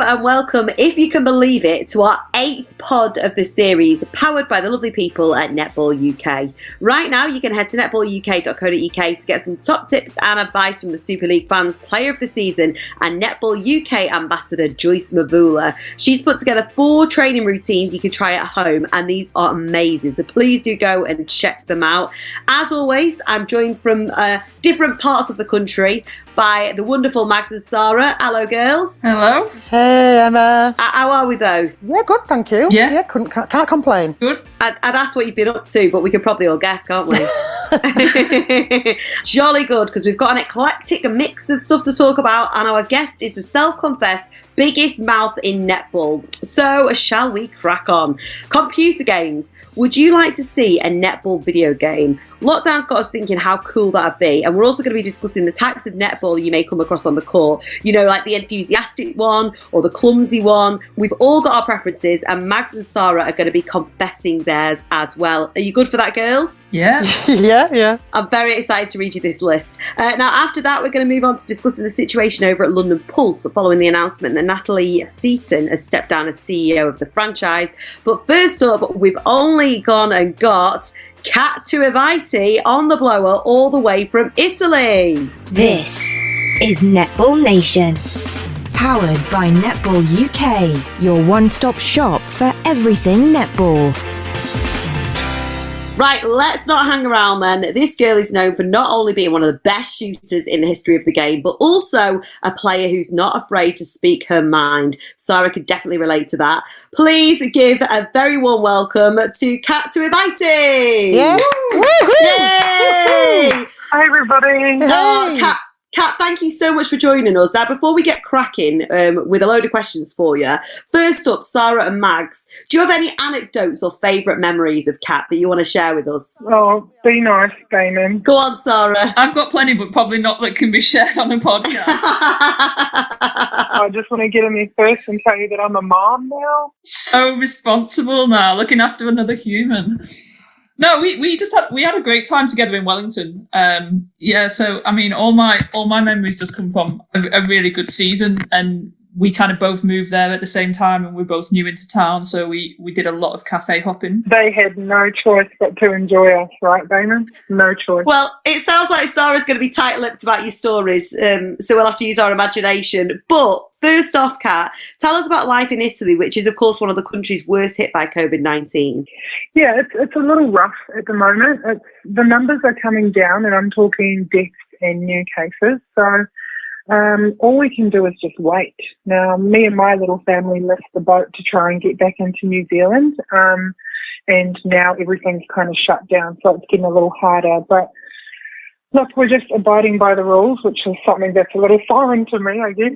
and welcome, if you can believe it, to our 8th pod of the series, powered by the lovely people at Netball UK. Right now, you can head to netballuk.co.uk to get some top tips and advice from the Super League fans, Player of the Season, and Netball UK Ambassador Joyce Mavula. She's put together 4 training routines you can try at home, and these are amazing, so please do go and check them out. As always, I'm joined from different parts of the country by the wonderful Mags and Sarah. Hello, girls. Hello. Hey, Emma. How are we both? Yeah, good, thank you. Yeah. Can't complain. Good. I'd ask what you've been up to, but we could probably all guess, can't we? Jolly good, because we've got an eclectic mix of stuff to talk about, and our guest is the self-confessed biggest mouth in netball. So, shall we crack on? Computer games. Would you like to see a netball video game? Lockdown's got us thinking how cool that'd be, and we're also going to be discussing the types of netball you may come across on the court. You know, like the enthusiastic one or the clumsy one. We've all got our preferences, and Mags and Sarah are going to be confessing theirs as well. Are you good for that, girls? Yeah. Yeah. I'm very excited to read you this list. Now, after that, we're going to move on to discussing the situation over at London Pulse following the announcement that Natalie Seaton has stepped down as CEO of the franchise. But first up, we've only gone and got Cat Tuivaiti on the blower all the way from Italy. This is Netball Nation, powered by Netball UK, your one-stop shop for everything netball. Right, let's not hang around then. This girl is known for not only being one of the best shooters in the history of the game, but also a player who's not afraid to speak her mind. Sarah could definitely relate to that. Please give a very warm welcome to Cat Tuivaiti. Yeah. Yay! Hi, everybody. Oh, Kat, thank you so much for joining us. Now, before we get cracking with a load of questions for you, first up, Sarah and Mags, do you have any anecdotes or favourite memories of Kat that you want to share with us? Oh, be nice, Damon. Go on, Sarah. I've got plenty, but probably not that can be shared on a podcast. I just want to get in there first and tell you that I'm a mom now. So responsible now, looking after another human. No, we had a great time together in Wellington. So I mean, all my memories just come from a really good season, and we kind of both moved there at the same time, and we're both new into town, so we did a lot of cafe hopping. They had no choice but to enjoy us, right, Damon? No choice. Well, it sounds like Sarah's going to be tight-lipped about your stories, so we'll have to use our imagination. But first off, Kat, tell us about life in Italy, which is, of course, one of the countries worst hit by COVID-19. Yeah, it's a little rough at the moment. The numbers are coming down, and I'm talking deaths and new cases. So all we can do is just wait. Now, me and my little family left the boat to try and get back into New Zealand, and now everything's kind of shut down, so it's getting a little harder. But look, we're just abiding by the rules, which is something that's a little foreign to me, I guess.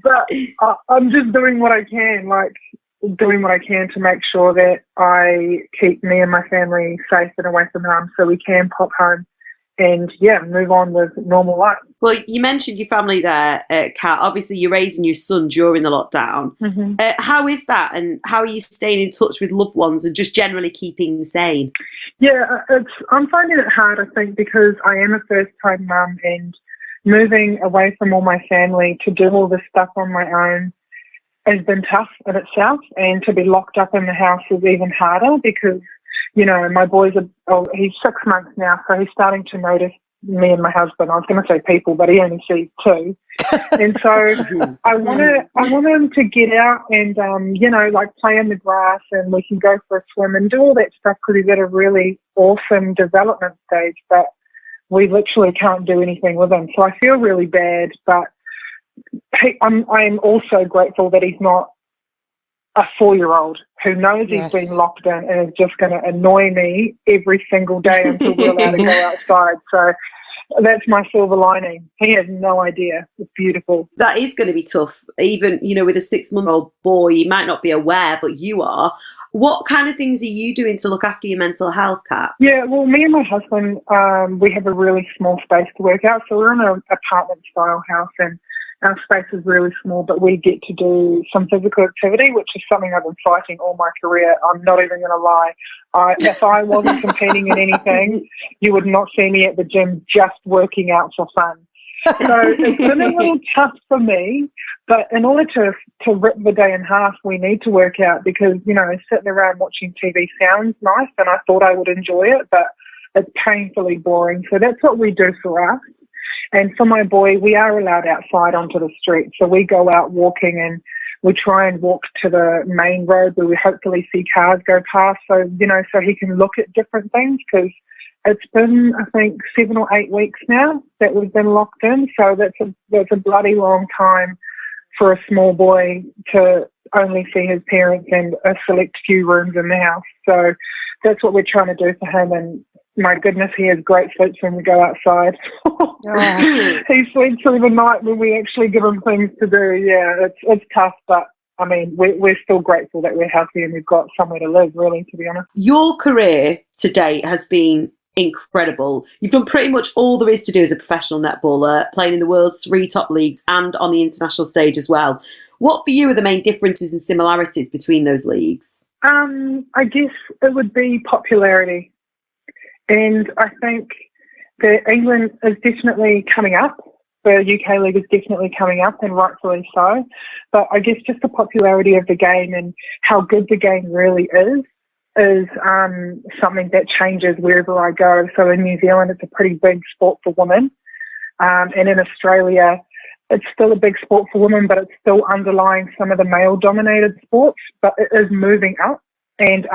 But I'm just doing what I can, to make sure that I keep me and my family safe and away from harm so we can pop home and, move on with normal life. Well, you mentioned your family there, Kat. Obviously, you're raising your son during the lockdown. Mm-hmm. How is that, and how are you staying in touch with loved ones and just generally keeping sane? Yeah, I'm finding it hard, I think, because I am a first-time mum, and moving away from all my family to do all this stuff on my own has been tough in itself, and to be locked up in the house is even harder because, my boys he's 6 months now, so he's starting to notice me and my husband. I was going to say people, but he only sees 2. And so I want him to get out and, play in the grass, and we can go for a swim and do all that stuff because he's at a really awesome development stage, but we literally can't do anything with him. So I feel really bad, but I'm also grateful that he's not a 4-year-old who knows he's been locked in and is just going to annoy me every single day until we're allowed to go outside. So that's my silver lining. He has no idea. It's beautiful. That is going to be tough. Even, with a 6-month-old boy, you might not be aware, but you are. What kind of things are you doing to look after your mental health, Kat? Yeah, well, me and my husband, we have a really small space to work out. So we're in an apartment-style house, and our space is really small, but we get to do some physical activity, which is something I've been fighting all my career. I'm not even going to lie. If I wasn't competing in anything, you would not see me at the gym just working out for fun. So it's been a little tough for me, but in order to rip the day in half, we need to work out because, sitting around watching TV sounds nice and I thought I would enjoy it, but it's painfully boring. So that's what we do for us. And for my boy, we are allowed outside onto the street. So we go out walking and we try and walk to the main road where we hopefully see cars go past. So, so he can look at different things because it's been, I think, 7 or 8 weeks now that we've been locked in. So that's a bloody long time for a small boy to only see his parents and a select few rooms in the house. So that's what we're trying to do for him. And my goodness, he has great sleeps when we go outside. He sleeps through the night when we actually give him things to do. Yeah, it's tough, but I mean, we're still grateful that we're healthy and we've got somewhere to live, really, to be honest. Your career to date has been incredible. You've done pretty much all there is to do as a professional netballer, playing in the world's 3 top leagues and on the international stage as well. What for you are the main differences and similarities between those leagues? I guess it would be popularity. And I think that England is definitely coming up. The UK League is definitely coming up, and rightfully so. But I guess just the popularity of the game and how good the game really is something that changes wherever I go. So in New Zealand, it's a pretty big sport for women. And in Australia, it's still a big sport for women, but it's still underlying some of the male-dominated sports. But it is moving up. And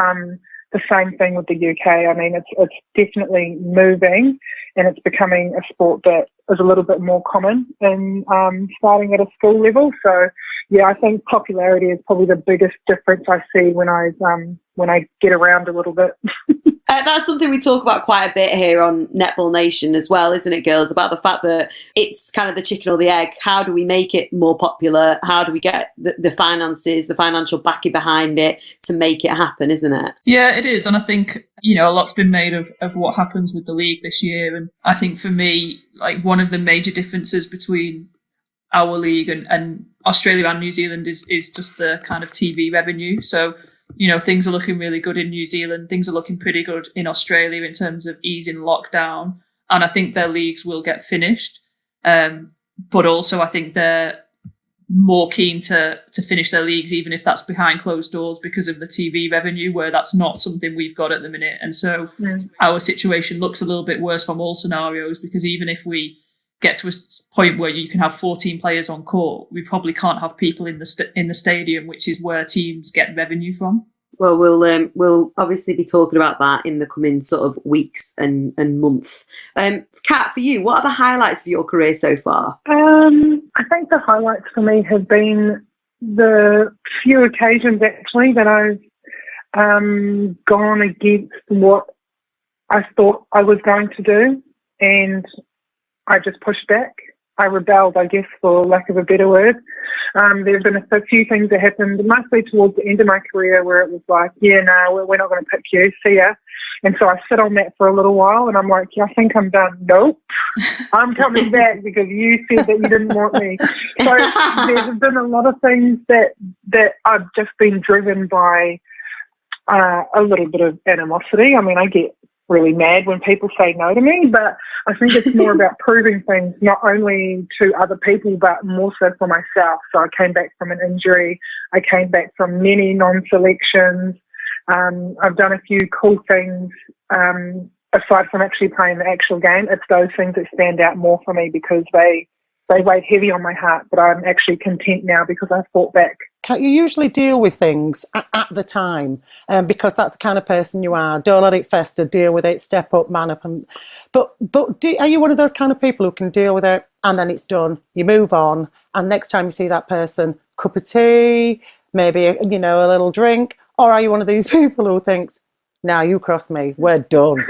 the same thing with the UK. I mean, it's definitely moving, and it's becoming a sport that is a little bit more common in starting at a school level. So, yeah, I think popularity is probably the biggest difference I see when I get around a little bit. That's something we talk about quite a bit here on Netball Nation as well, isn't it, girls? About the fact that it's kind of the chicken or the egg. How do we make it more popular? How do we get the finances, the financial backing behind it to make it happen, isn't it? Yeah, it is. And I think, a lot's been made of what happens with the league this year. And I think for me, like one of the major differences between our league and Australia and New Zealand is just the kind of TV revenue. So, things are looking really good in New Zealand. Things are looking pretty good in Australia in terms of easing lockdown. And I think their leagues will get finished. But also I think they're more keen to finish their leagues, even if that's behind closed doors because of the TV revenue, where that's not something we've got at the minute. And so our situation looks a little bit worse from all scenarios, because even if we get to a point where you can have 14 players on court, we probably can't have people in the stadium, which is where teams get revenue from. Well, we'll obviously be talking about that in the coming sort of weeks and months. Kat, for you, what are the highlights of your career so far? I think the highlights for me have been the few occasions actually that I've gone against what I thought I was going to do, and I just pushed back. I rebelled, I guess, for lack of a better word. There have been a few things that happened, mostly towards the end of my career, where it was like, yeah, no, we're not going to pick you, see ya. And so I sit on that for a little while, and I'm like, yeah, I think I'm done. Nope, I'm coming back because you said that you didn't want me. So there's been a lot of things that I've just been driven by a little bit of animosity. I mean, I get really mad when people say no to me, but I think it's more about proving things, not only to other people, but more so for myself. So I came back from an injury. I came back from many non-selections. I've done a few cool things aside from actually playing the actual game. It's those things that stand out more for me because they weighed heavy on my heart, but I'm actually content now because I fought back. Can't you usually deal with things at the time? Because that's the kind of person you are. Don't let it fester. Deal with it. Step up, man up. But are you one of those kind of people who can deal with it and then it's done? You move on, and next time you see that person, cup of tea, maybe a little drink, or are you one of these people who thinks, "Now you cross me, we're done"?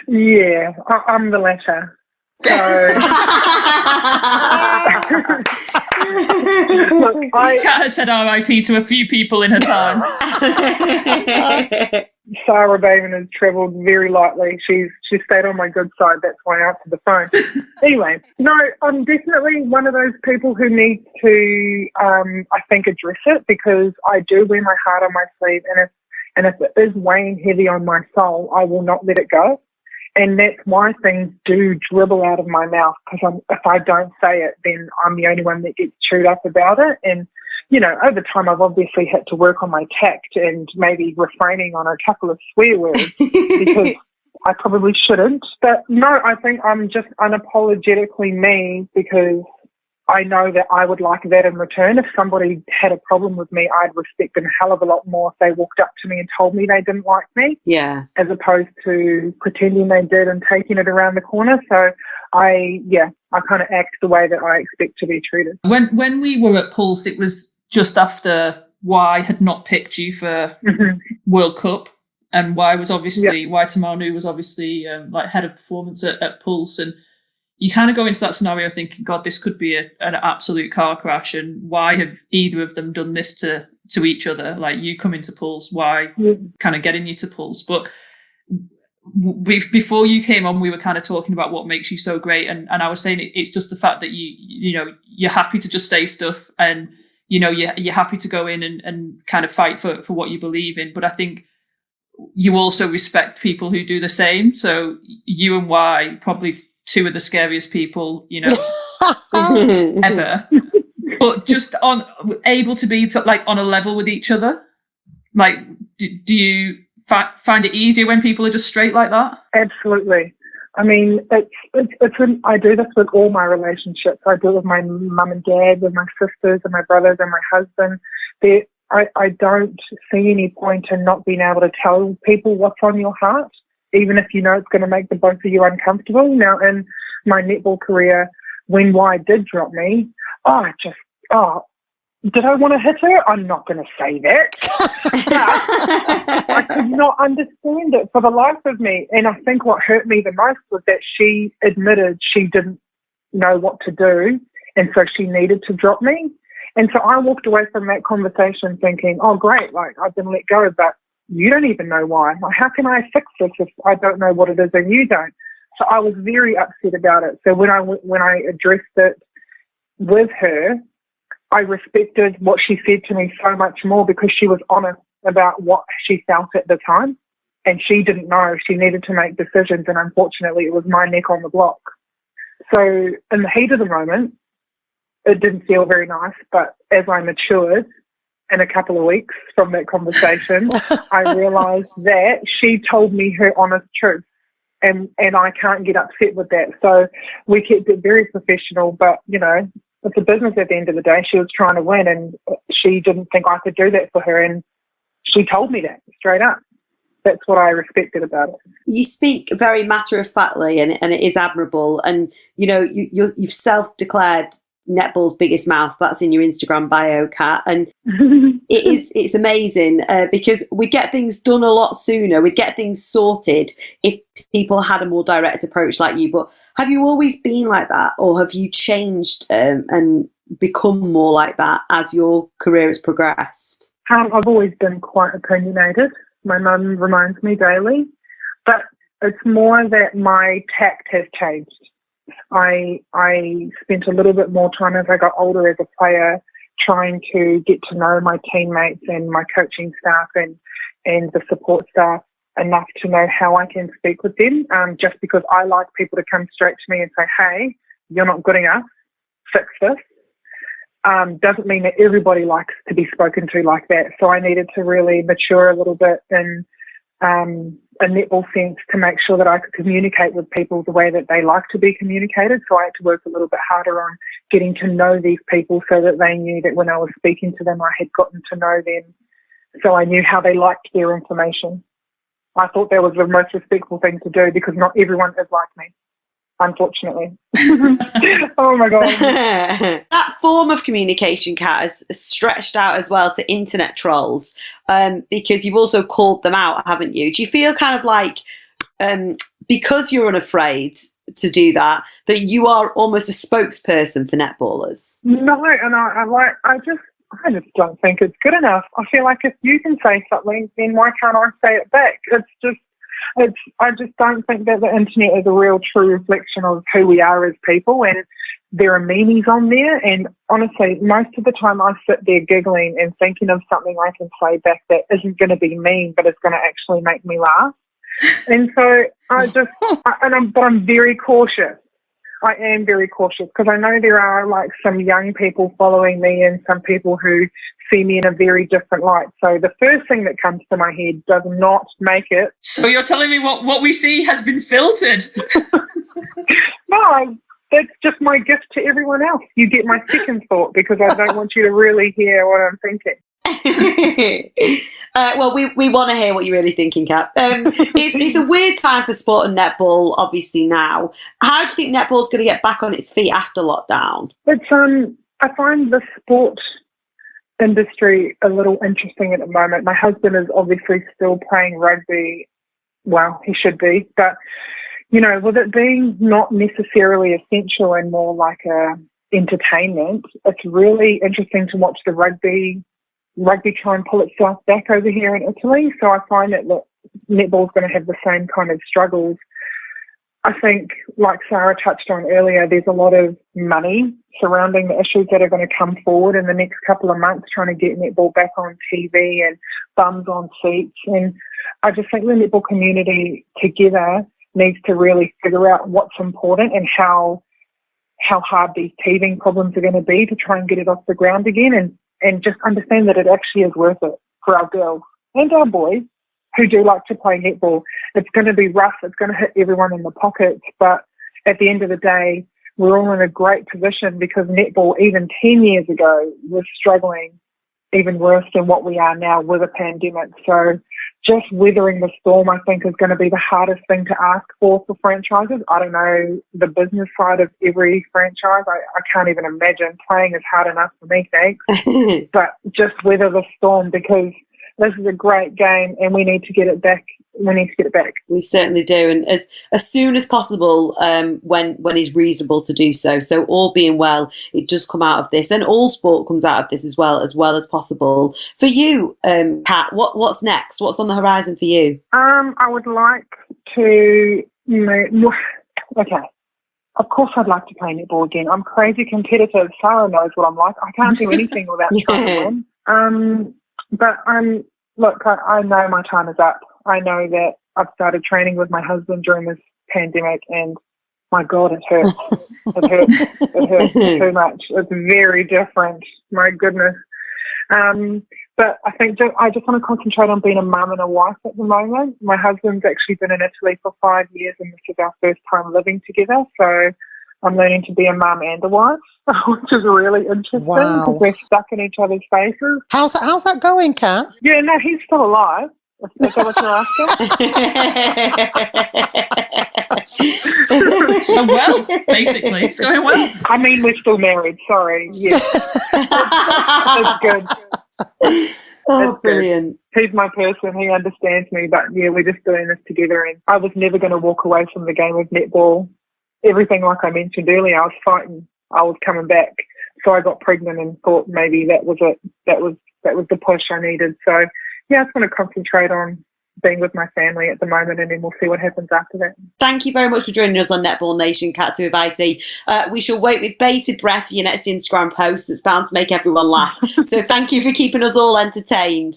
Yeah, I'm the latter. So, look, Kat has said RIP to a few people in her time. Sarah Baven has travelled very lightly. She stayed on my good side. That's why I answered the phone. Anyway, no, I'm definitely one of those people who needs to, I think, address it, because I do wear my heart on my sleeve, and if it is weighing heavy on my soul, I will not let it go. And that's why things do dribble out of my mouth, because if I don't say it, then I'm the only one that gets chewed up about it. And, you know, over time I've obviously had to work on my tact and maybe refraining on a couple of swear words because I probably shouldn't. But no, I think I'm just unapologetically me because I know that I would like that in return. If somebody had a problem with me, I'd respect them a hell of a lot more if they walked up to me and told me they didn't like me. Yeah. As opposed to pretending they did and taking it around the corner. So I kind of act the way that I expect to be treated. When we were at Pulse, it was just after Y had not picked you for World Cup, and Y was obviously Y Tamanu was obviously like head of performance at Pulse, and you kind of go into that scenario thinking, God, this could be an absolute car crash, and why have either of them done this to each other? Like, you come into Pulse, why kind of getting you to Pulse? But before you came on, we were kind of talking about what makes you so great, and I was saying it's just the fact that you know, you're happy to just say stuff, and you know, you're happy to go in and kind of fight for what you believe in. But I think you also respect people who do the same. So you and Y, probably two of the scariest people, you know, ever. But just able to be like on a level with each other. Like, do you find it easier when people are just straight like that? Absolutely. I mean, I do this with all my relationships. I do it with my mum and dad, with my sisters and my brothers and my husband. I don't see any point in not being able to tell people what's on your heart, even if you know it's going to make the both of you uncomfortable. Now, in my netball career, when Y did drop me, did I want to hit her? I'm not going to say that. I could not understand it for the life of me. And I think what hurt me the most was that she admitted she didn't know what to do, and so she needed to drop me. And so I walked away from that conversation thinking, oh, great, like, I've been let go, but you don't even know why. Like, how can I fix this if I don't know what it is and you don't? So I was very upset about it. So when I addressed it with her, I respected what she said to me so much more because she was honest about what she felt at the time. And she didn't know. She needed to make decisions, and unfortunately it was my neck on the block. So in the heat of the moment, it didn't feel very nice, but as I matured in a couple of weeks from that conversation, I realised that she told me her honest truth, and I can't get upset with that. So we kept it very professional, but, you know, it's a business at the end of the day. She was trying to win, and she didn't think I could do that for her, and she told me that straight up. That's what I respected about it. You speak very matter-of-factly, and it is admirable. And, you know, you've self-declared netball's biggest mouth. That's in your Instagram bio, Kat. And it's amazing because we get things done a lot sooner. We'd get things sorted if people had a more direct approach like you. But have you always been like that, or have you changed and become more like that as your career has progressed? I've always been quite opinionated. My mum reminds me daily, but it's more that my tact has changed. I spent a little bit more time as I got older as a player trying to get to know my teammates and my coaching staff and the support staff enough to know how I can speak with them. Just because I like people to come straight to me and say, hey, you're not good enough, fix this. Doesn't mean that everybody likes to be spoken to like that. So I needed to really mature a little bit in a netball sense to make sure that I could communicate with people the way that they like to be communicated. So I had to work a little bit harder on getting to know these people so that they knew that when I was speaking to them, I had gotten to know them. So I knew how they liked their information. I thought that was the most respectful thing to do because not everyone is like me, unfortunately. Oh my God. That form of communication, Kat, has stretched out as well to internet trolls because you've also called them out, haven't you? Do you feel kind of like because you're unafraid to do that, that you are almost a spokesperson for netballers? No, and I just don't think it's good enough. I feel like if you can say something, then why can't I say it back? I just don't think that the internet is a real true reflection of who we are as people, and there are memes on there, and honestly, most of the time I sit there giggling and thinking of something I can say back that isn't going to be mean, but it's going to actually make me laugh. And so I'm very cautious. I am very cautious because I know there are like some young people following me and some people who see me in a very different light. So the first thing that comes to my head does not make it. So you're telling me what we see has been filtered? No, that's just my gift to everyone else. You get my second thought because I don't want you to really hear what I'm thinking. Well, we want to hear what you're really thinking, Kat. It's a weird time for sport and netball, obviously, now. How do you think netball's going to get back on its feet after lockdown? It's I find the sport industry a little interesting at the moment. My husband is obviously still playing rugby. Well, he should be, but you know, with it being not necessarily essential and more like a entertainment, it's really interesting to watch the rugby try and pull itself back over here in Italy. So I find that netball's going to have the same kind of struggles. I think, like Sarah touched on earlier, there's a lot of money surrounding the issues that are going to come forward in the next couple of months, trying to get netball back on TV and bums on seats. And I just think the netball community together needs to really figure out what's important and how hard these teething problems are going to be to try and get it off the ground again, and just understand that it actually is worth it for our girls and our boys who do like to play netball. It's going to be rough. It's going to hit everyone in the pockets. But at the end of the day, we're all in a great position because netball, even 10 years ago, was struggling even worse than what we are now with a pandemic. So just weathering the storm, I think, is going to be the hardest thing to ask for franchises. I don't know the business side of every franchise. I can't even imagine. Playing is hard enough for me, thanks. But just weather the storm because this is a great game and we need to get it back. We certainly do, and as soon as possible, when is reasonable to do so. So all being well, it does come out of this, and all sport comes out of this as well as possible. For you, Kat, what's next? What's on the horizon for you? I would like to, okay. Of course, I'd like to play netball again. I'm crazy competitive. Sarah knows what I'm like. I can't do anything without trying to win. But I know my time is up. I know that I've started training with my husband during this pandemic and my God, it hurts. It hurts too much. It's very different. My goodness. But I think I just want to concentrate on being a mum and a wife at the moment. My husband's actually been in Italy for 5 years and this is our first time living together. So I'm learning to be a mum and a wife, which is really interesting because we're stuck in each other's faces. How's that going, Kat? Yeah, no, he's still alive. Is that what you're asking? So well, basically. It's going well. I mean, we're still married. Sorry. Yes. It's good. Oh, it's brilliant. Good. He's my person. He understands me. But, yeah, we're just doing this together. And I was never going to walk away from the game of netball. Everything like I mentioned earlier, I was fighting. I was coming back. So I got pregnant and thought maybe that was it. That was the push I needed. So, yeah, I just want to concentrate on being with my family at the moment and then we'll see what happens after that. Thank you very much for joining us on Netball Nation, Cat Tuivaiti. We shall wait with bated breath for your next Instagram post that's bound to make everyone laugh. So thank you for keeping us all entertained.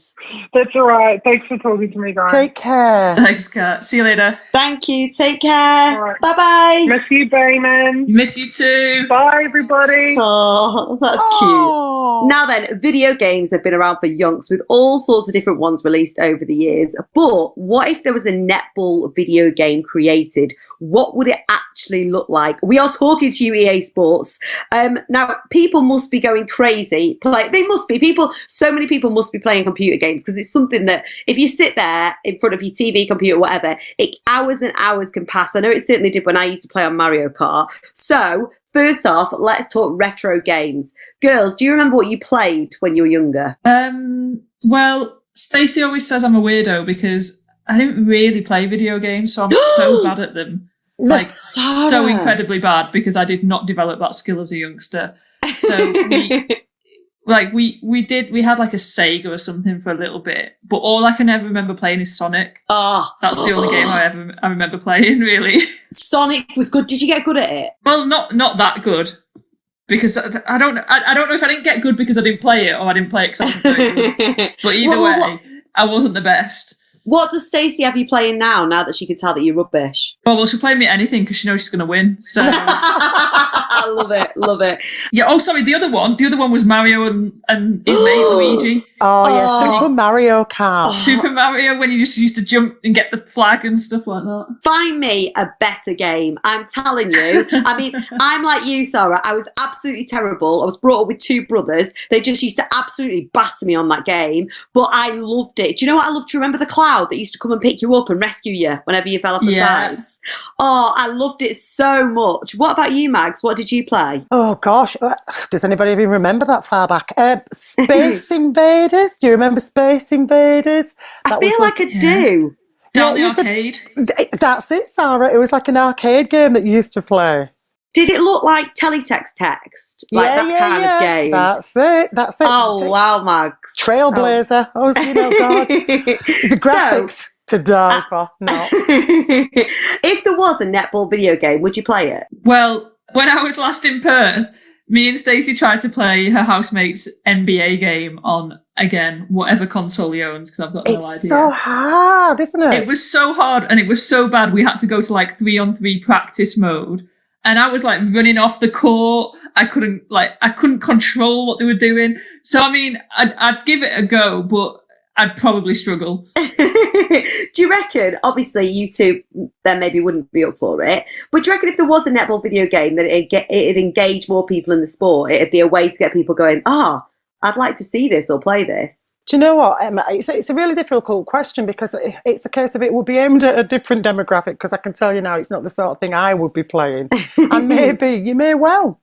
That's all right. Thanks for talking to me, guys. Take care. Thanks, Kat. See you later. Thank you. Take care. All right. Bye-bye. Miss you, Bayman. Miss you too. Bye, everybody. Oh, that's cute. Now then, video games have been around for yonks with all sorts of different ones released over the years. But what if there was a netball video game created? What would it actually look like? We are talking to you, EA Sports. Now, people must be going crazy. They must be. So many people must be playing computer games because it's something that if you sit there in front of your TV, computer, whatever, hours and hours can pass. I know it certainly did when I used to play on Mario Kart. So, first off, let's talk retro games. Girls, do you remember what you played when you were younger? Well, Stacey always says I'm a weirdo because I didn't really play video games, so I'm so bad at them. Like, so incredibly bad because I did not develop that skill as a youngster. So we had like a Sega or something for a little bit, but all I can ever remember playing is Sonic. That's the only game I remember playing, really. Sonic was good. Did you get good at it? Well, not that good. Because I don't know if I didn't get good because I didn't play it or I didn't play it because I wasn't very good. But either way, I wasn't the best. What does Stacey have you playing now that she can tell that you're rubbish? Oh, well, she'll play me anything because she knows she's going to win. So I love it. yeah. Oh, sorry. The other one was Mario and his mate Luigi. Oh, yeah, Super Mario Kart. Super Mario, when you just used to jump and get the flag and stuff like that. Find me a better game. I'm telling you. I mean, I'm like you, Sarah. I was absolutely terrible. I was brought up with two brothers. They just used to absolutely batter me on that game, but I loved it. Do you know what I loved? Do you remember the cloud that used to come and pick you up and rescue you whenever you fell off the sides? Oh, I loved it so much. What about you, Mags? What did you play? Oh, gosh. Does anybody even remember that far back? Space Invaders. Do you remember Space Invaders? I feel like I do. Down the arcade. That's it, Sarah. It was like an arcade game that you used to play. Did it look like teletext text? Like that kind of game? That's it. Oh, wow, Mags. Trailblazer. God. The graphics to die for. No. If there was a netball video game, would you play it? Well, when I was last in Perth, me and Stacey tried to play her housemate's NBA game on, again, whatever console he owns, because I've got no idea. It's so hard, isn't it? It was so hard, and it was so bad. We had to go to like 3-on-3 practice mode, and I was like running off the court. I couldn't control what they were doing. So I mean, I'd give it a go, but I'd probably struggle. Do you reckon, obviously you two then maybe wouldn't be up for it, but do you reckon if there was a netball video game that it'd engage more people in the sport, it'd be a way to get people going, I'd like to see this or play this? Do you know what, Emma? It's a really difficult question because it's a case of it would be aimed at a different demographic, because I can tell you now it's not the sort of thing I would be playing. And maybe you may well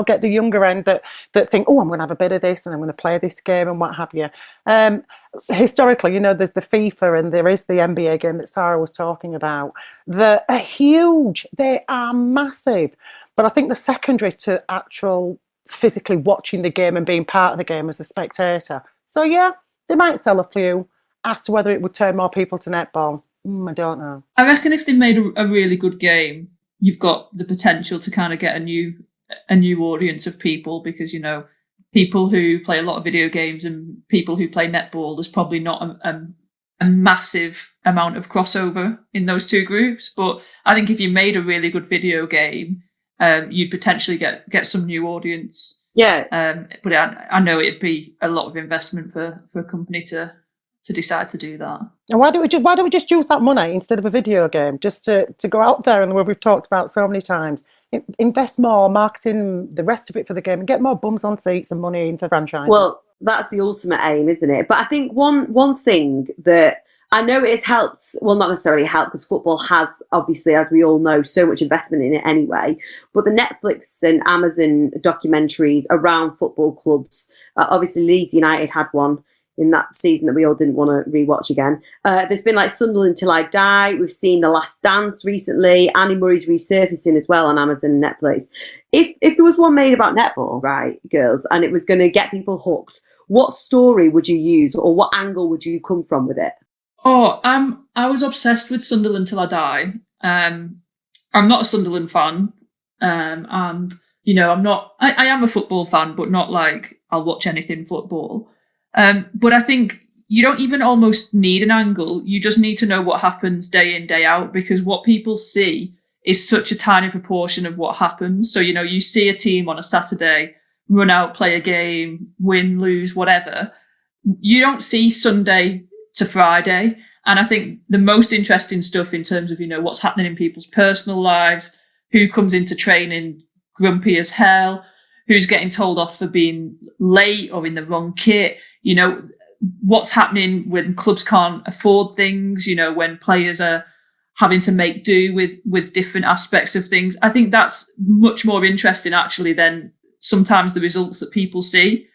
get the younger end that think, I'm going to have a bit of this and I'm going to play this game and what have you. Historically, there's the FIFA and there is the NBA game that Sarah was talking about. They're huge. They are massive. But I think the secondary to actual physically watching the game and being part of the game as a spectator. So yeah, they might sell a few. As to whether it would turn more people to netball, I don't know. I reckon if they made a really good game, you've got the potential to kind of get a new audience of people, because people who play a lot of video games and people who play netball, there's probably not a massive amount of crossover in those two groups. But I think if you made a really good video game, you'd potentially get some new audience. Yeah. But I know it'd be a lot of investment for a company to decide to do that. And why don't we just use that money instead of a video game, just to go out there and the way we've talked about so many times, invest more marketing, the rest of it for the game, and get more bums on seats and money into franchises. Well, that's the ultimate aim, isn't it? But I think one thing that I know it has helped, well, not necessarily helped, because football has, obviously, as we all know, so much investment in it anyway. But the Netflix and Amazon documentaries around football clubs, obviously Leeds United had one in that season that we all didn't want to rewatch again. There's been like Sunderland Till I Die. We've seen The Last Dance recently. Annie Murray's resurfacing as well on Amazon and Netflix. If there was one made about netball, right, girls, and it was going to get people hooked, what story would you use, or what angle would you come from with it? Oh, I was obsessed with Sunderland Till I Die. I'm not a Sunderland fan, and I'm not. I am a football fan, but not like I'll watch anything football. But I think you don't even almost need an angle. You just need to know what happens day in, day out, because what people see is such a tiny proportion of what happens. So you see a team on a Saturday run out, play a game, win, lose, whatever. You don't see Sunday to Friday. And I think the most interesting stuff in terms of, what's happening in people's personal lives, who comes into training grumpy as hell, who's getting told off for being late or in the wrong kit, what's happening when clubs can't afford things, when players are having to make do with different aspects of things. I think that's much more interesting actually than sometimes the results that people see.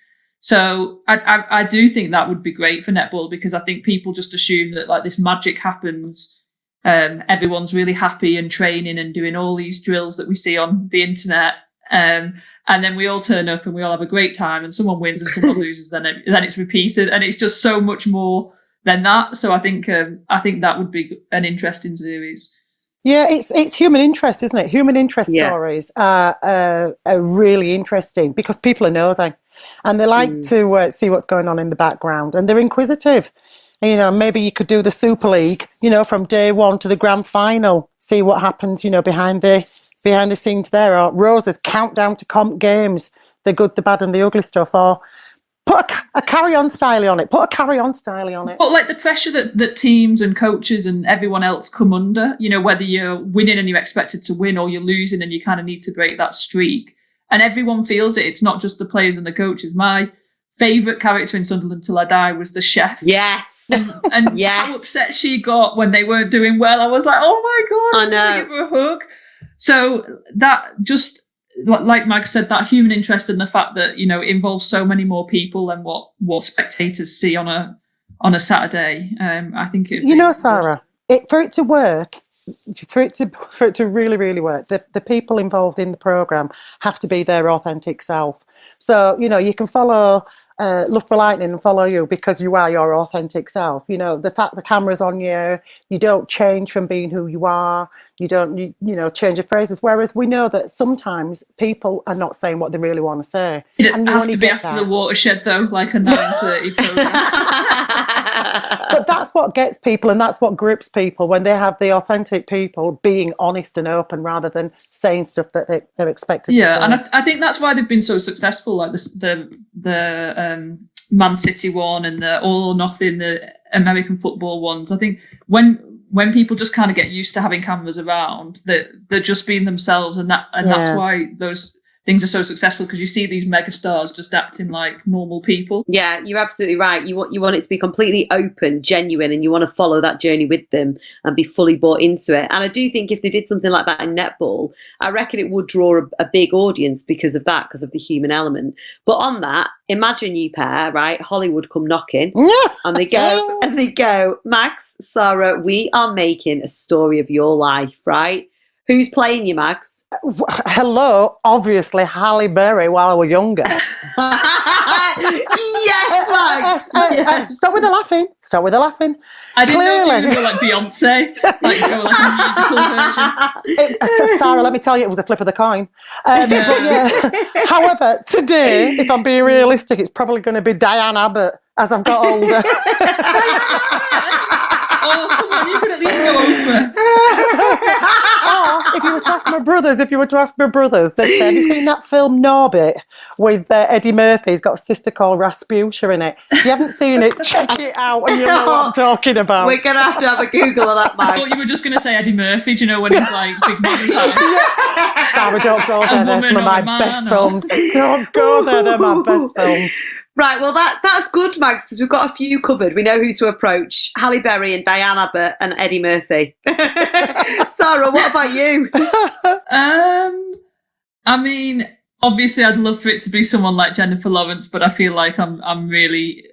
So I do think that would be great for netball, because I think people just assume that like this magic happens. Everyone's really happy and training and doing all these drills that we see on the internet. And then we all turn up and we all have a great time, and someone wins and someone loses, then it's repeated, and it's just so much more than that. So I think that would be an interesting series. Yeah, it's human interest, isn't it? Human interest stories are really interesting because people are nosy and they like to see what's going on in the background, and they're inquisitive. You know, maybe you could do the Super League, you know, from day one to the grand final, see what happens, you know, behind the scenes there, or Rose's countdown to comp games, the good, the bad and the ugly stuff, or put a carry-on style on it. But like the pressure that teams and coaches and everyone else come under, you know, whether you're winning and you're expected to win, or you're losing and you kind of need to break that streak. And everyone feels it. It's not just the players and the coaches. My favourite character in Sunderland Till I Die was the chef. Yes. And yes. How upset she got when they weren't doing well. I was like, oh my God, I just give her a hug. So that just, like Mag said, that human interest and the fact that, you know, it involves so many more people than what spectators see on a Saturday. I think it. You know, Sarah, for it to work, for it to really, really work, the people involved in the programme have to be their authentic self. So, you know, you can follow Love for Lightning and follow you because you are your authentic self. You know, the fact the camera's on you, you don't change from being who you are. You don't, you know, change your phrases. Whereas we know that sometimes people are not saying what they really want to say. You don't have to be after the watershed, though, like a 9:30 programme. But that's what gets people, and that's what grips people when they have the authentic people being honest and open rather than saying stuff that they're expected to say. Yeah, and I think that's why they've been so successful, like the Man City one and the All or Nothing, the American football ones. I think when people just kind of get used to having cameras around, they're just being themselves, and that's why those things are so successful, because you see these mega stars just acting like normal people. Yeah, you're absolutely right. You want it to be completely open, genuine, and you want to follow that journey with them and be fully bought into it. And I do think if they did something like that in netball, I reckon it would draw a big audience because of that, because of the human element. But on that, imagine you pair, right? Hollywood come knocking, and they go, Max, Sarah, we are making a story of your life, right? Who's playing you, Max? Hello, obviously Halle Berry while I was younger. Yes, Max! Stop with the laughing. I didn't know if you were like Beyonce, like go like a musical version. Sarah, let me tell you, it was a flip of the coin. But yeah. However, today, if I'm being realistic, it's probably going to be Diane Abbott as I've got older. Oh, come on, you could at least go over. If you were to ask my brothers, they'd say, have you seen that film Norbit with Eddie Murphy? He's got a sister called Rasputia in it. If you haven't seen it, check it out and you'll know what I'm talking about. We're going to have a Google of that, Max. I thought you were just going to say Eddie Murphy. Do you know when he's like Big Mother's House? Sarah, don't go there. They're some of my best films. Don't go there. They're my best films. Right, well, that's good, Max, because we've got a few covered. We know who to approach. Halle Berry and Diane Abbott and Eddie Murphy. Sarah, what about you? I mean, obviously I'd love for it to be someone like Jennifer Lawrence, but I feel like I'm really,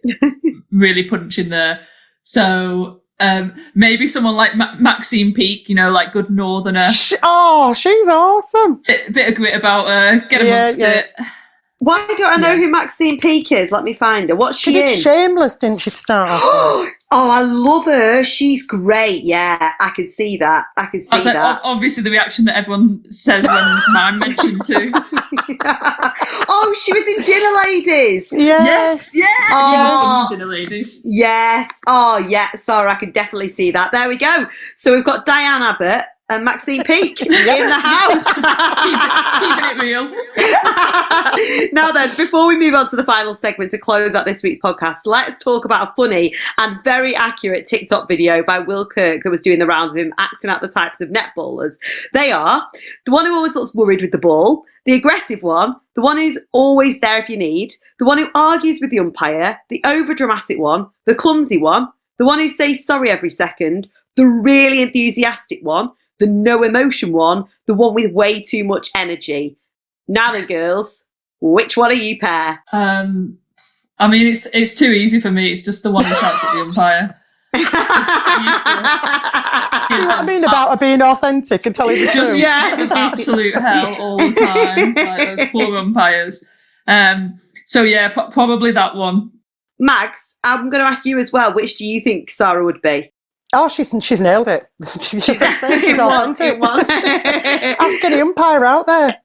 really punching there. So maybe someone like Maxine Peake, you know, like good northerner. She's awesome. Bit of grit about her, get amongst it. Why don't I know who Maxine Peake is? Let me find her. What's she in? She did Shameless, didn't she, to start off with? Oh, I love her. She's great. Yeah, I can see that. Obviously, the reaction that everyone says when I'm mentioned too. Oh, she was in Dinner Ladies. Yes. She was in Dinner Ladies. Yes. Oh, yeah. Sorry, I can definitely see that. There we go. So we've got Diane Abbott and Maxine Peake in the house. Keeping it real. Now then, before we move on to the final segment to close out this week's podcast, let's talk about a funny and very accurate TikTok video by Will Kirk that was doing the rounds of him acting out the types of netballers. They are the one who always looks worried with the ball, the aggressive one, the one who's always there if you need, the one who argues with the umpire, the overdramatic one, the clumsy one, the one who says sorry every second, the really enthusiastic one, the no emotion one, the one with way too much energy. Now then, girls, which one are you pair? I mean, it's too easy for me. It's just the one who shouts at the umpire. See what I mean about her being authentic and telling the truth? Yeah, absolute hell all the time. Like those poor umpires. So yeah, probably that one. Max, I'm going to ask you as well. Which do you think Sarah would be? Oh, she's nailed it. She's authentic. Ask any umpire out there.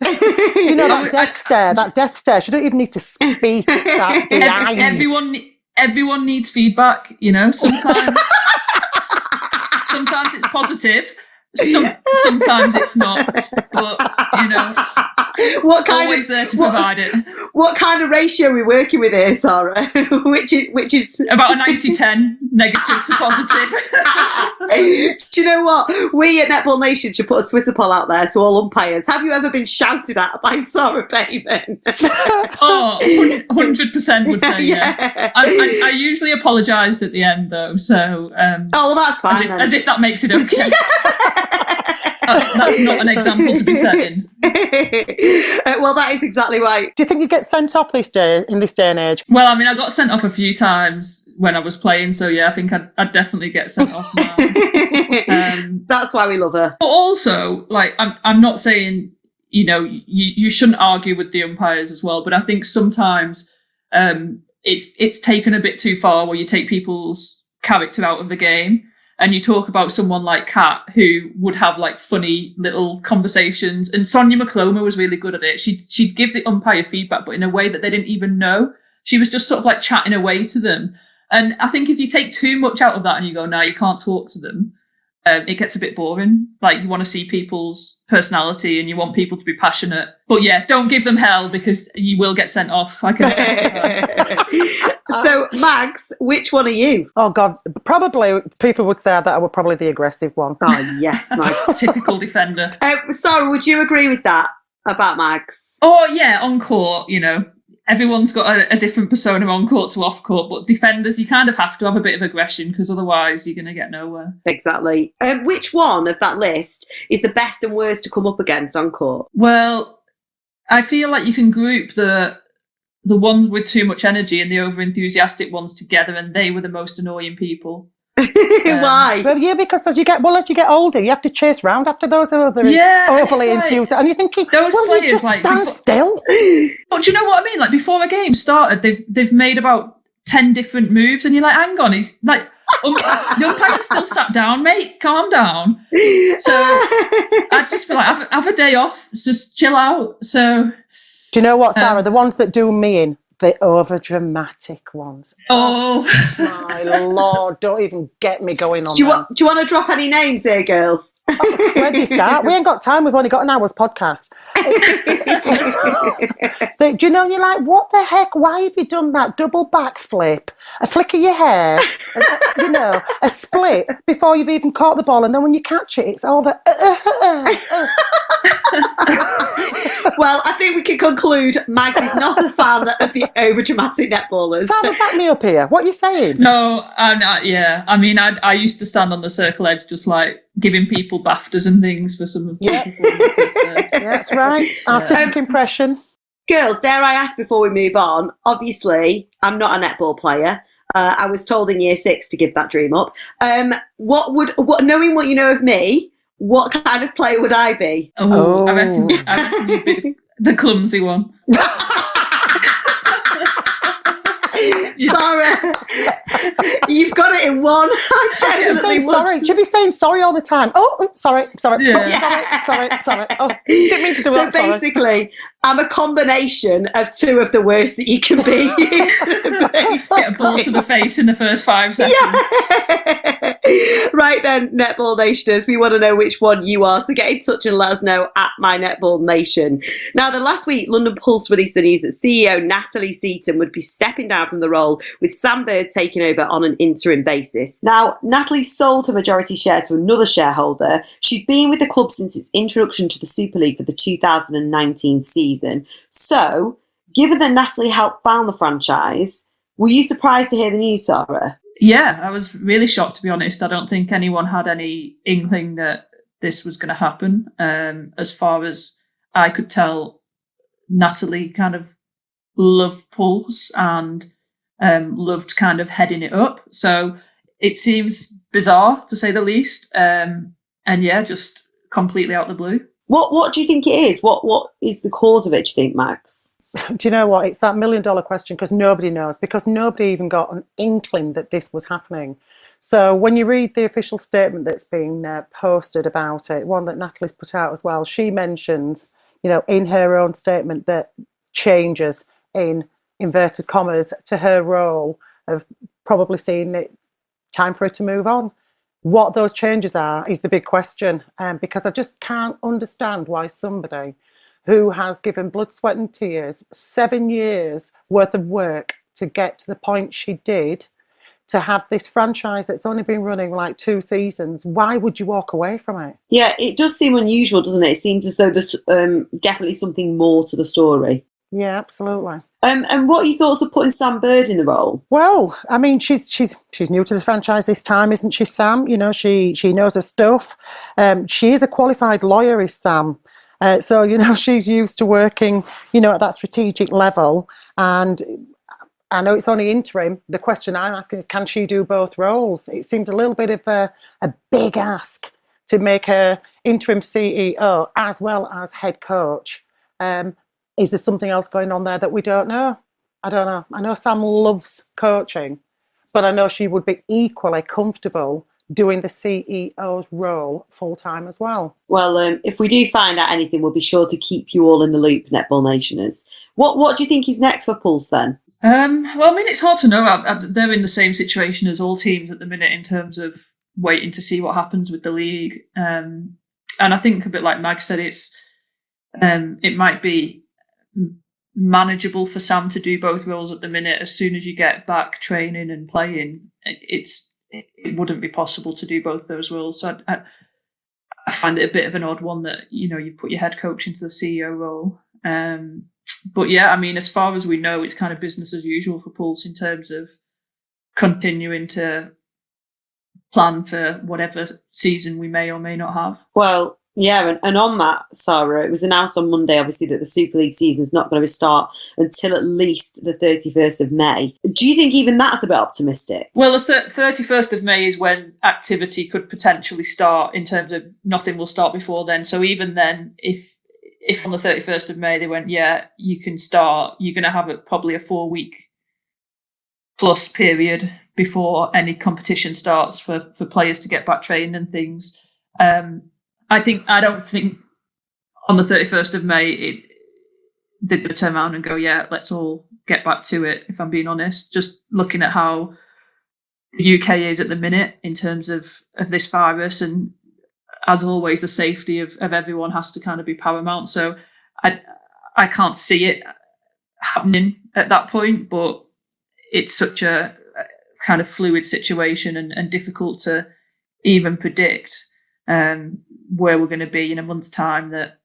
You know, that death stare. She don't even need to speak. It's that behind. everyone needs feedback, you know. Sometimes it's positive, sometimes it's not. But you know, always there to provide it. What kind of ratio are we working with here, Sarah? which is about a 90-10, negative to positive. Do you know what? We at Netball Nation should put a Twitter poll out there to all umpires. Have you ever been shouted at by Sarah Payman? 100% would say yes. I usually apologised at the end though, so well, that's fine. As if that makes it okay. That's not an example to be setting. Well, that is exactly right. Do you think you get sent off in this day and age? Well, I mean, I got sent off a few times when I was playing, so yeah, I think I'd definitely get sent off now. That's why we love her. But also, like, I'm not saying, you know, you shouldn't argue with the umpires as well, but I think sometimes it's taken a bit too far where you take people's character out of the game. And you talk about someone like Cat, who would have like funny little conversations. And Sonia McCloma was really good at it. She'd give the umpire feedback, but in a way that they didn't even know. She was just sort of like chatting away to them. And I think if you take too much out of that and you go, no, you can't talk to them, it gets a bit boring. Like, you want to see people's personality and you want people to be passionate. But yeah, don't give them hell because you will get sent off. I can testify. So, Mags, which one are you? Oh, God. Probably people would say that I were probably the aggressive one. Oh, yes. My typical defender. Sarah, would you agree with that about Mags? Oh, yeah, on court, you know. Everyone's got a different persona on court to off court, but defenders, you kind of have to have a bit of aggression because otherwise you're going to get nowhere. Exactly. Which one of that list is the best and worst to come up against on court? Well, I feel like you can group the ones with too much energy and the over-enthusiastic ones together, and they were the most annoying people. Why? Well, yeah, because as you get older, you have to chase round after those who are very overly enthusiastic, and you're thinking, those players, you just like, stand still. But do you know what I mean? Like, before a game started, they've made about 10 different moves, and you're like, hang on, he's like, the umpire's still sat down, mate. Calm down. So I'd just be like, have a day off, just chill out. So, do you know what, Sarah? The ones that do me in. The over-dramatic ones. Oh. My Lord, don't even get me going on do you want to drop any names here, girls? Where do you start? We ain't got time. We've only got an hour's podcast. Do you know, you're like, what the heck? Why have you done that double backflip? A flick of your hair, you know, a split before you've even caught the ball, and then when you catch it, it's all the... Well, I think we can conclude Mags is not a fan of the over-dramatic netballers. Sarah, back me up here. What are you saying? No, I'm not. Yeah, I mean, I used to stand on the circle edge, just like giving people BAFTAs and things for some of the people. Yeah, that's right. Artistic impression. Girls, dare I ask before we move on? Obviously, I'm not a netball player. I was told in year 6 to give that dream up. Knowing what you know of me, what kind of player would I be? Oh. I reckon you'd be the clumsy one. Sorry, you've got it in one. I definitely would. Sorry. Should be saying sorry all the time. Oh, sorry. Yeah. Sorry. Oh, didn't mean to do that. So basically, I'm a combination of two of the worst that you can be. Get a ball to the face in the first 5 seconds. Yeah. Right then, Netball Nationers, we want to know which one you are. So get in touch and let us know at My Netball Nation. Now, the last week, London Pulse released the news that CEO Natalie Seaton would be stepping down from the role, with Sam Bird taking over on an interim basis. Now, Natalie sold her majority share to another shareholder. She'd been with the club since its introduction to the Super League for the 2019 season. So, given that Natalie helped found the franchise, were you surprised to hear the news, Sarah? Yeah, I was really shocked, to be honest. I don't think anyone had any inkling that this was going to happen. As far as I could tell, Natalie kind of loved Pulse and loved kind of heading it up. So it seems bizarre, to say the least. And yeah, just completely out of the blue. What do you think it is? What is the cause of it, do you think, Max? Do you know what? It's that $1 million question, because nobody knows, because nobody even got an inkling that this was happening. So when you read the official statement that's been posted about it, one that Natalie's put out as well, she mentions, you know, in her own statement that changes in inverted commas to her role have probably seen it time for her to move on. What those changes are is the big question, because I just can't understand why somebody who has given blood, sweat and tears, 7 years worth of work to get to the point she did, to have this franchise that's only been running like 2 seasons, why would you walk away from it? Yeah, it does seem unusual, doesn't it? It seems as though there's definitely something more to the story. Yeah, absolutely. And what are your thoughts of putting Sam Bird in the role? Well, I mean, she's new to the franchise this time, isn't she, Sam? You know, she knows her stuff. She is a qualified lawyer, is Sam. So, you know, she's used to working, you know, at that strategic level. And I know it's only interim. The question I'm asking is, can she do both roles? It seems a little bit of a big ask to make her interim CEO as well as head coach. Is there something else going on there that we don't know? I don't know. I know Sam loves coaching, but I know she would be equally comfortable doing the CEO's role full-time as well. Well, if we do find out anything, we'll be sure to keep you all in the loop, Netball Nationers. What do you think is next for Pulse then? Well, I mean, it's hard to know. They're in the same situation as all teams at the minute in terms of waiting to see what happens with the league. And I think a bit like Mag said, it might be manageable for Sam to do both roles at the minute. As soon as you get back training and playing, it wouldn't be possible to do both those roles. So I find it a bit of an odd one that, you know, you put your head coach into the CEO role. But yeah, I mean, as far as we know, it's kind of business as usual for Pulse in terms of continuing to plan for whatever season we may or may not have. Well, yeah, and on that, Sarah, it was announced on Monday, obviously, that the Super League season is not going to start until at least the 31st of May. Do you think even that's a bit optimistic? Well, the 31st of May is when activity could potentially start, in terms of nothing will start before then. So even then, if on the 31st of May they went, yeah, you can start, you're going to have probably a 4-week plus period before any competition starts for players to get back training and things. I don't think on the 31st of May they're going to turn around and go, yeah, let's all get back to it, if I'm being honest. Just looking at how the UK is at the minute in terms of this virus, and as always, the safety of everyone has to kind of be paramount. So I can't see it happening at that point, but it's such a kind of fluid situation and difficult to even predict where we're going to be in a month's time, that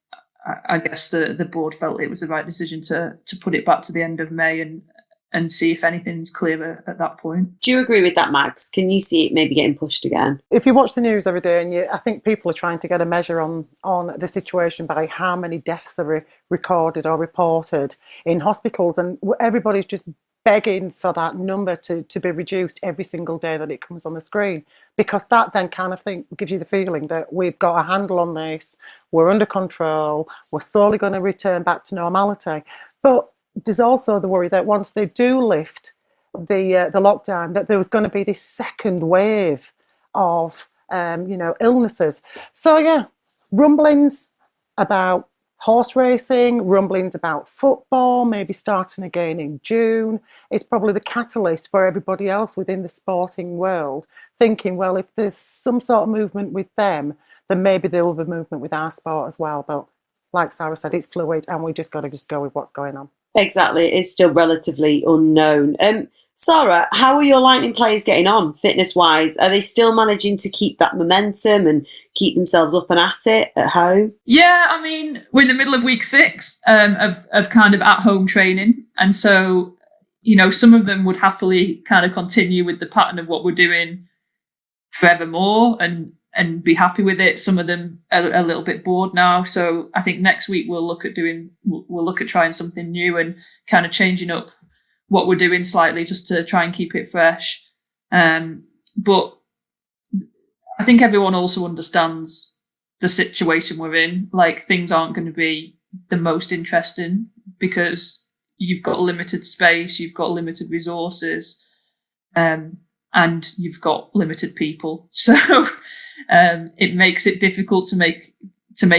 I guess the board felt it was the right decision to put it back to the end of May and see if anything's clearer at that point. Do you agree with that, Max? Can you see it maybe getting pushed again? If you watch the news every day, and I think people are trying to get a measure on the situation by how many deaths are recorded or reported in hospitals, and everybody's just begging for that number to be reduced every single day that it comes on the screen, because that then kind of gives you the feeling that we've got a handle on this, we're under control, we're slowly going to return back to normality. But there's also the worry that once they do lift the lockdown, that there was going to be this second wave of illnesses. So yeah, rumblings about horse racing, rumblings about football, maybe starting again in June. It's probably the catalyst for everybody else within the sporting world thinking, well, if there's some sort of movement with them, then maybe there will be movement with our sport as well. But like Sarah said, it's fluid, and we just got to go with what's going on. Exactly. It's still relatively unknown. Sarah, how are your Lightning players getting on fitness-wise? Are they still managing to keep that momentum and keep themselves up and at it at home? Yeah, I mean, we're in the middle of week 6 of kind of at-home training. And so, you know, some of them would happily kind of continue with the pattern of what we're doing forevermore and be happy with it. Some of them are a little bit bored now. So I think next week we'll look at trying something new and kind of changing up what we're doing slightly, just to try and keep it fresh. But I think everyone also understands the situation we're in. Like, things aren't going to be the most interesting because you've got limited space, you've got limited resources, and you've got limited people. So it makes it difficult to make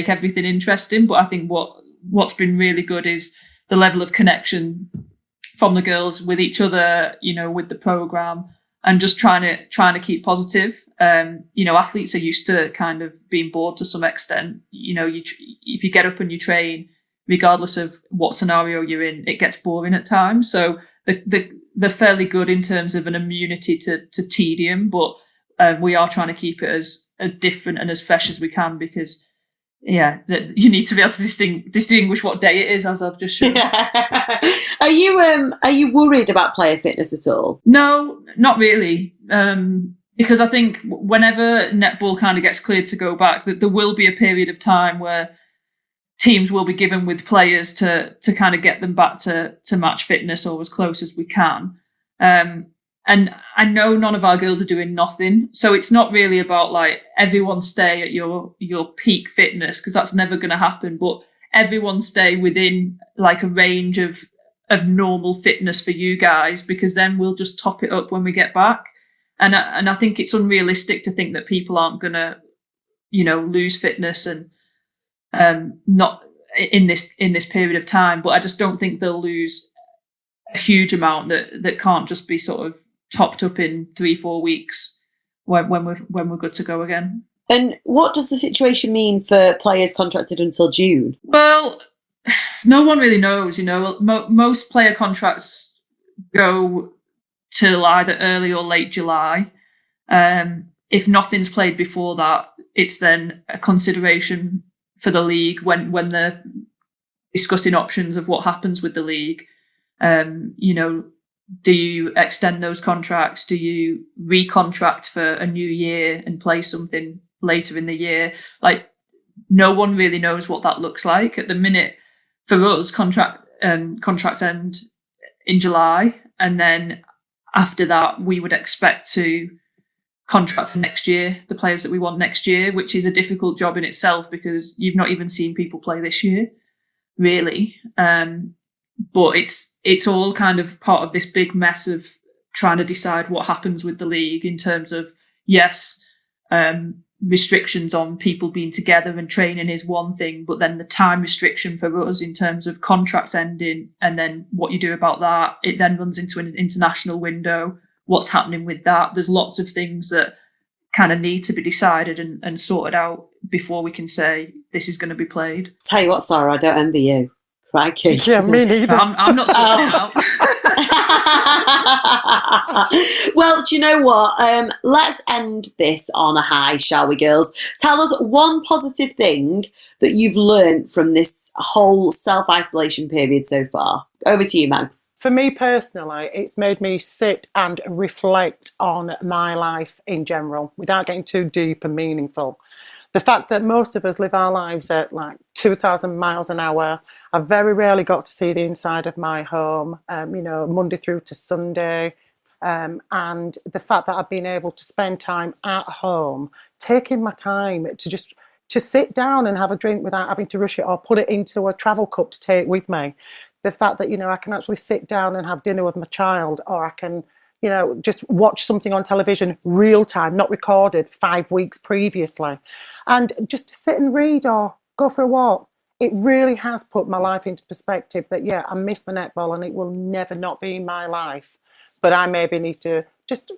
everything interesting. But I think what's been really good is the level of connection from the girls with each other, with the program, and just trying to keep positive. Athletes are used to kind of being bored to some extent. If you get up and you train, regardless of what scenario you're in, it gets boring at times. So they're fairly good in terms of an immunity to tedium, but we are trying to keep it as different and as fresh as we can, because you need to be able to distinguish what day it is, as I've just shown. Are you worried about player fitness at all? No, not really. Because I think whenever netball kind of gets cleared to go back, that there will be a period of time where teams will be given with players to kind of get them back to match fitness or as close as we can. And I know none of our girls are doing nothing. So it's not really about like everyone stay at your peak fitness, because that's never going to happen. But everyone stay within like a range of normal fitness for you guys, because then we'll just top it up when we get back. And I think it's unrealistic to think that people aren't going to, lose fitness and not in this period of time. But I just don't think they'll lose a huge amount that can't just be sort of topped up in 3-4 weeks when we're good to go again. And what does the situation mean for players contracted until June? Well, no one really knows. Most player contracts go till either early or late July. If nothing's played before that, it's then a consideration for the league when they're discussing options of what happens with the league. Do you extend those contracts? Do you recontract for a new year and play something later in the year? Like, no one really knows what that looks like at the minute. For us, contracts end in July, and then after that, we would expect to contract for next year, the players that we want next year, which is a difficult job in itself, because you've not even seen people play this year, really. But it's all kind of part of this big mess of trying to decide what happens with the league in terms of, yes, restrictions on people being together and training is one thing, but then the time restriction for us in terms of contracts ending, and then what you do about that, it then runs into an international window. What's happening with that? There's lots of things that kind of need to be decided and sorted out before we can say this is going to be played. Tell you what, Sarah, I don't envy you. Crikey. Yeah, me neither. I'm not sorting it out. Well, do you know what? Let's end this on a high, shall we, girls? Tell us one positive thing that you've learned from this whole self-isolation period so far. Over to you, Mags. For me personally, it's made me sit and reflect on my life in general without getting too deep and meaningful. The fact that most of us live our lives at like 2,000 miles an hour. I've very rarely got to see the inside of my home, Monday through to Sunday. And the fact that I've been able to spend time at home, taking my time to sit down and have a drink without having to rush it or put it into a travel cup to take with me. The fact that, I can actually sit down and have dinner with my child, or I can, just watch something on television real time, not recorded 5 weeks previously. And just to sit and read or go for a walk. It really has put my life into perspective that, I miss my netball and it will never not be in my life. But I maybe need to just,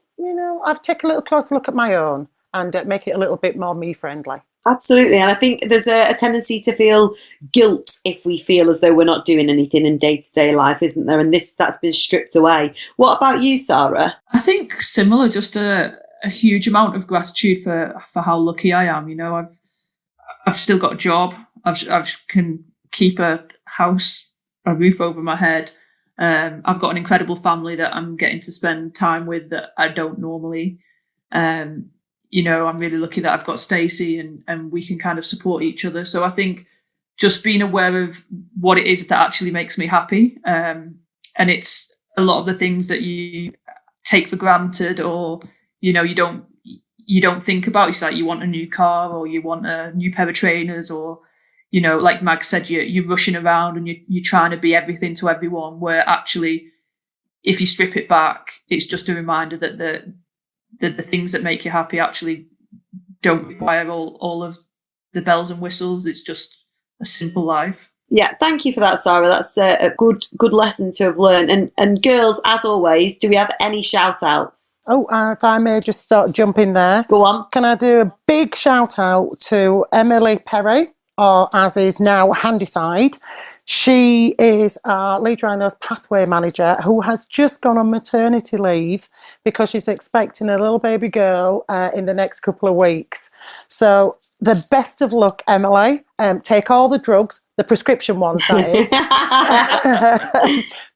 I've taken a little closer look at my own and make it a little bit more me-friendly. Absolutely. And I think there's a tendency to feel guilt if we feel as though we're not doing anything in day-to-day life, isn't there? And that's been stripped away. What about you, Sarah? I think similar, just a huge amount of gratitude for how lucky I am. I've still got a job. I can keep a house, a roof over my head. I've got an incredible family that I'm getting to spend time with that I don't normally. I'm really lucky that I've got Stacey and we can kind of support each other. So I think just being aware of what it is that actually makes me happy. And it's a lot of the things that you take for granted, or, you don't think about. It's like you want a new car, or you want a new pair of trainers, or, like Mag said, you're rushing around and you're trying to be everything to everyone, where actually, if you strip it back, it's just a reminder that the things that make you happy actually don't require all of the bells and whistles. It's just a simple life. Yeah, thank you for that, Sarah. That's a good lesson to have learned. And girls, as always, do we have any shout outs? Oh, if I may just start jumping there. Go on. Can I do a big shout out to Emily Perry, or as is now Handyside? She is our Lead Rhinos Pathway Manager, who has just gone on maternity leave because she's expecting a little baby girl in the next couple of weeks. So the best of luck, Emily. Take all the drugs, the prescription ones, that is.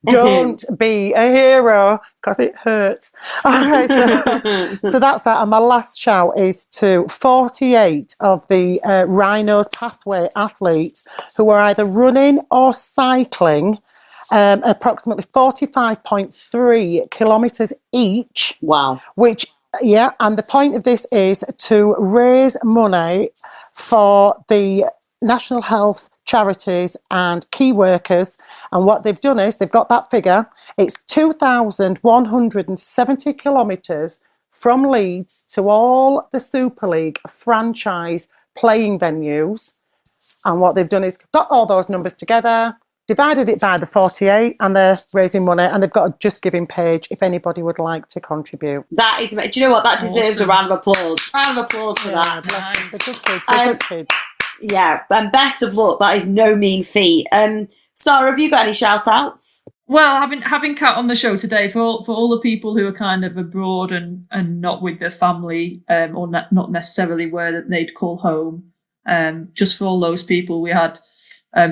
Don't be a hero because it hurts. Okay, so that's that. And my last shout is to 48 of the Rhinos Pathway athletes who are either running or cycling approximately 45.3 kilometres each. Wow. Which, yeah, and the point of this is to raise money for the National Health charities and key workers. And what they've done is they've got that figure. It's 2,170 kilometres from Leeds to all the Super League franchise playing venues. And what they've done is got all those numbers together, divided it by the 48, and they're raising money, and they've got a Just Giving page if anybody would like to contribute. That is, do you know what? That deserves a round of applause. Round of applause for that. They're good kids. They're good kids. Yeah, and best of luck. That is no mean feat. Sarah, have you got any shout outs? Well, having Cat on the show today, for all the people who are kind of abroad and not with their family, or not necessarily where they'd call home, just for all those people, we had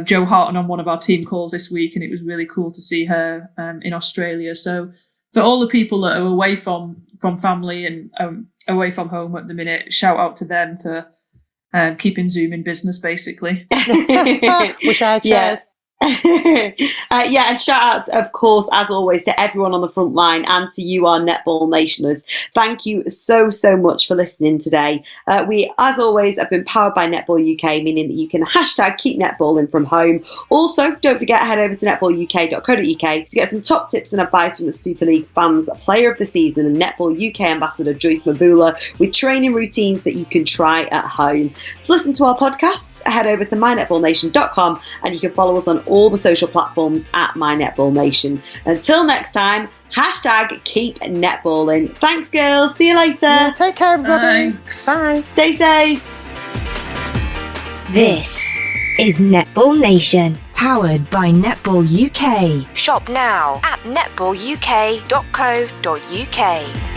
Jo Harton on one of our team calls this week, and it was really cool to see her in Australia. So for all the people that are away from family and away from home at the minute, shout out to them for keeping Zoom in business, basically. Wish I had chairs. Yeah, and shout out, of course, as always, to everyone on the front line and to you, our Netball Nationers. Thank you so much for listening today. We, as always, have been powered by Netball UK, meaning that you can hashtag keep netballing from home. Also, don't forget, head over to netballuk.co.uk to get some top tips and advice from the Super League fans, Player of the Season and Netball UK Ambassador Joyce Mabula, with training routines that you can try at home. To listen to our podcasts, head over to mynetballnation.com, and you can follow us on all the social platforms at My Netball Nation. Until next time, hashtag keep netballing. Thanks, girls. See you later. Yeah, take care, everybody. Thanks. Bye. Stay safe. This is Netball Nation, powered by Netball UK. Shop now at netballuk.co.uk.